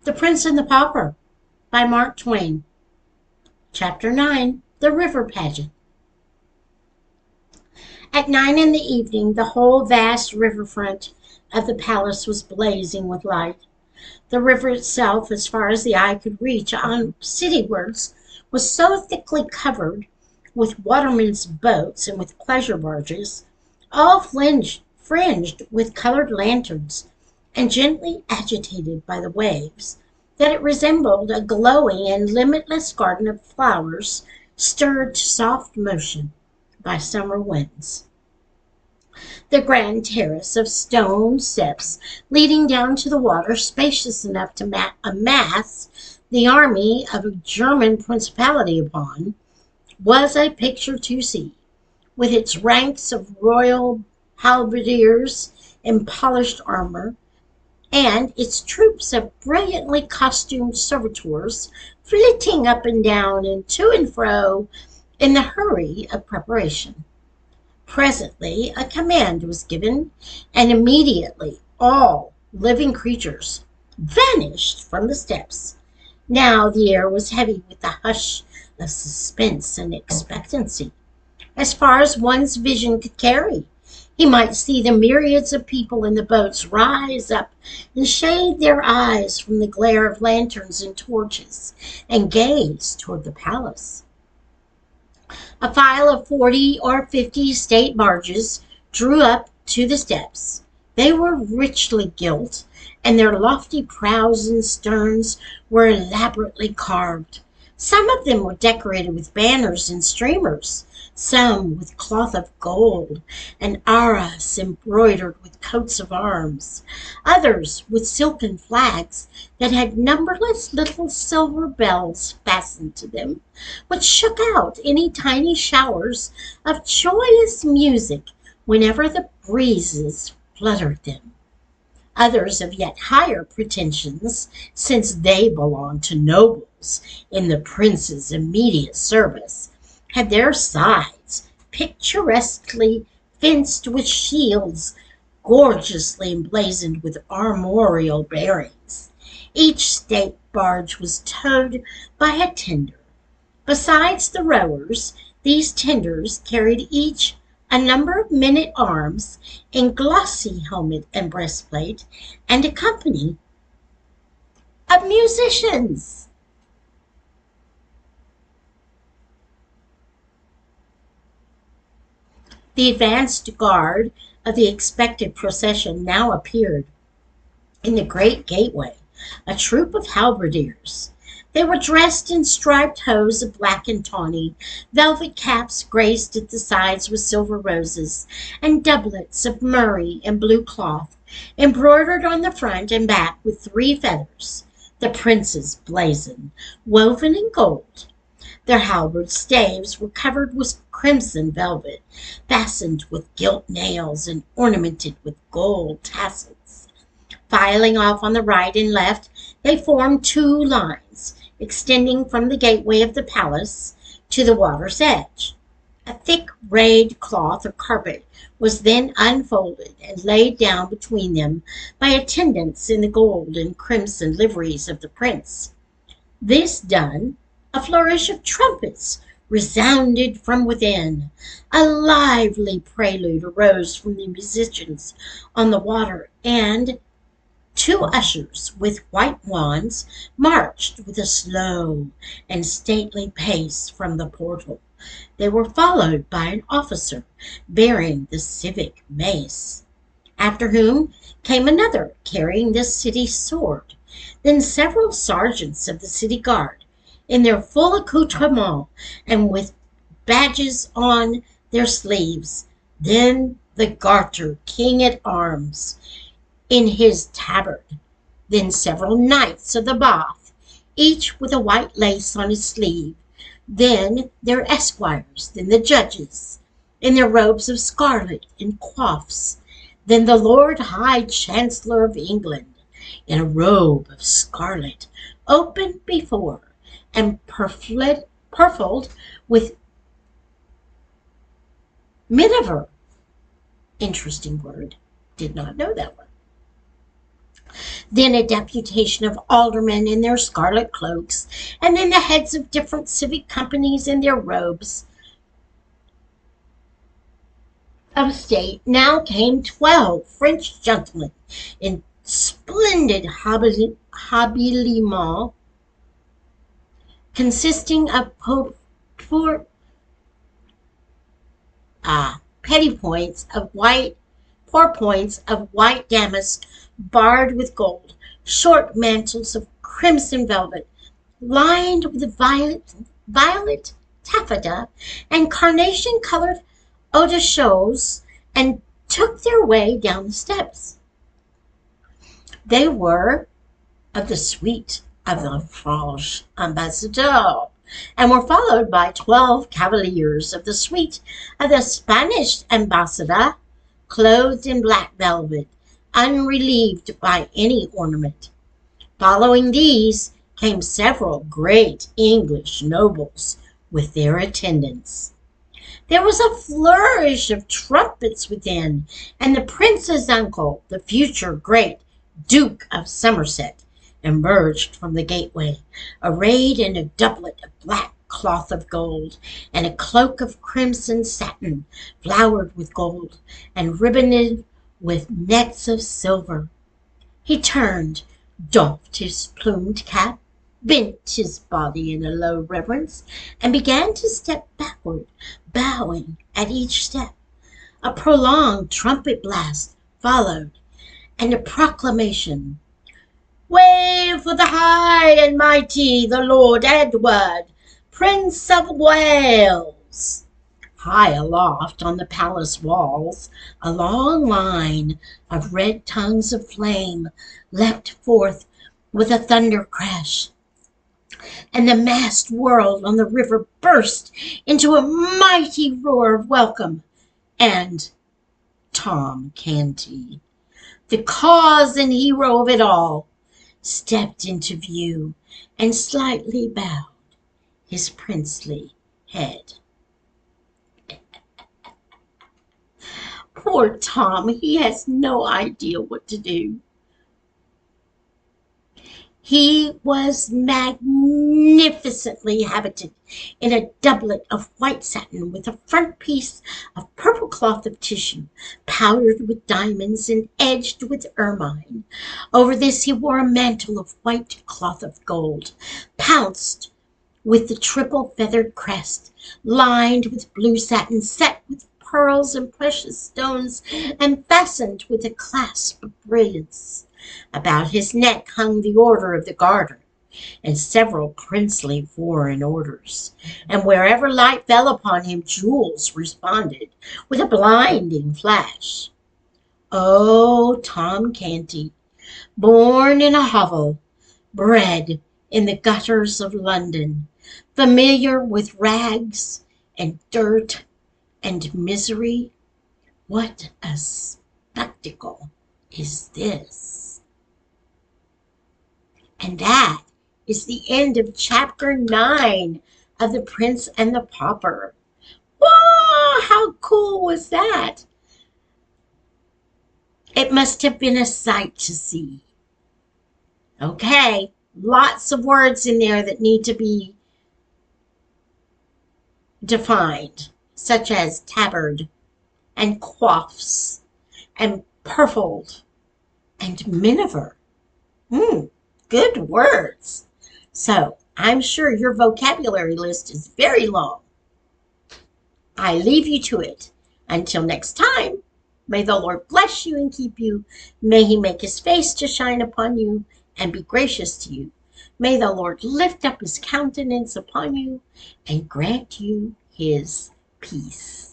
The Prince and the Pauper by Mark Twain. Chapter 9. The River Pageant. At 9 in the evening, the whole vast riverfront of the palace was blazing with light. The river itself, as far as the eye could reach on citywards, was so thickly covered with watermen's boats and with pleasure barges, all fringed with colored lanterns and gently agitated by the waves, that it resembled a glowing and limitless garden of flowers stirred to soft motion by summer winds. The grand terrace of stone steps leading down to the water, spacious enough to amass the army of a German principality upon, was a picture to see, with its ranks of royal halberdiers in polished armor, and its troops of brilliantly costumed servitors flitting up and down and to and fro in the hurry of preparation. Presently a command was given, and immediately all living creatures vanished from the steps. Now the air was heavy with the hush of suspense and expectancy, as far as one's vision could carry. He might see the myriads of people in the boats rise up and shade their eyes from the glare of lanterns and torches and gaze toward the palace. A file of 40 or 50 state barges drew up to the steps. They were richly gilt, and their lofty prows and sterns were elaborately carved. Some of them were decorated with banners and streamers, some with cloth of gold and arras embroidered with coats of arms, others with silken flags that had numberless little silver bells fastened to them, which shook out any tiny showers of joyous music whenever the breezes fluttered them. Others of yet higher pretensions, since they belonged to nobles in the prince's immediate service, had their sides picturesquely fenced with shields gorgeously emblazoned with armorial bearings. Each state barge was towed by a tender. Besides the rowers, these tenders carried each a number of men-at-arms in glossy helmet and breastplate, and a company of musicians. The advanced guard of the expected procession now appeared in the great gateway, a troop of halberdiers. They were dressed in striped hose of black and tawny, velvet caps graced at the sides with silver roses, and doublets of murrey and blue cloth, embroidered on the front and back with 3 feathers, the prince's blazon, woven in gold. Their halberd staves were covered with crimson velvet, fastened with gilt nails and ornamented with gold tassels. Filing off on the right and left, they formed 2 lines, extending from the gateway of the palace to the water's edge. A thick rayed cloth or carpet was then unfolded and laid down between them by attendants in the gold and crimson liveries of the prince. This done, a flourish of trumpets resounded from within. A lively prelude arose from the musicians on the water, and 2 ushers with white wands marched with a slow and stately pace from the portal. They were followed by an officer bearing the civic mace, after whom came another carrying the city sword, then several sergeants of the city guard in their full accoutrement and with badges on their sleeves, then the garter king-at-arms in his tabard, then several knights of the Bath, each with a white lace on his sleeve, then their esquires, then the judges, in their robes of scarlet and coifs, then the Lord High Chancellor of England, in a robe of scarlet, open before, and purfled with miniver. Interesting word. Did not know that one. then a deputation of aldermen in their scarlet cloaks, and then the heads of different civic companies in their robes of state. Now came 12 French gentlemen in splendid habiliments, consisting of poor petty points of white, poor points of white damask barred with gold, short mantles of crimson velvet, lined with violet taffeta and carnation-colored eau de choses, and took their way down the steps. They were of the suite of the French ambassador, and were followed by 12 cavaliers of the suite of the Spanish ambassador, clothed in black velvet, unrelieved by any ornament. Following these came several great English nobles with their attendants. There was a flourish of trumpets within, and the prince's uncle, the future great Duke of Somerset, emerged from the gateway, arrayed in a doublet of black cloth of gold, and a cloak of crimson satin, flowered with gold, and ribboned with nets of silver. He turned, doffed his plumed cap, bent his body in a low reverence, and began to step backward, bowing at each step. A prolonged trumpet blast followed, and a proclamation, "Way for the high and mighty, the Lord Edward, Prince of Wales." High aloft on the palace walls, a long line of red tongues of flame leapt forth with a thunder crash, and the massed world on the river burst into a mighty roar of welcome, and Tom Canty, the cause and hero of it all, stepped into view and slightly bowed his princely head. Poor Tom, he has no idea what to do. He was magnificently habited in a doublet of white satin with a front piece of purple cloth of tissue, powdered with diamonds and edged with ermine. Over this he wore a mantle of white cloth of gold, pounced with the triple feathered crest, lined with blue satin, set with pearls and precious stones, and fastened with a clasp of brilliants. About his neck hung the Order of the Garter, and several princely foreign orders, and wherever light fell upon him, jewels responded with a blinding flash. Oh, Tom Canty, born in a hovel, bred in the gutters of London, familiar with rags and dirt and misery, what a spectacle is this! And that is the end of chapter 9 of The Prince and the Pauper. Wow, how cool was that? It must have been a sight to see. Okay, lots of words in there that need to be defined, such as tabard and coifs and purfled and miniver. Good words. So I'm sure your vocabulary list is very long. I leave you to it. Until next time, may the Lord bless you and keep you. May he make his face to shine upon you and be gracious to you. May the Lord lift up his countenance upon you and grant you his peace.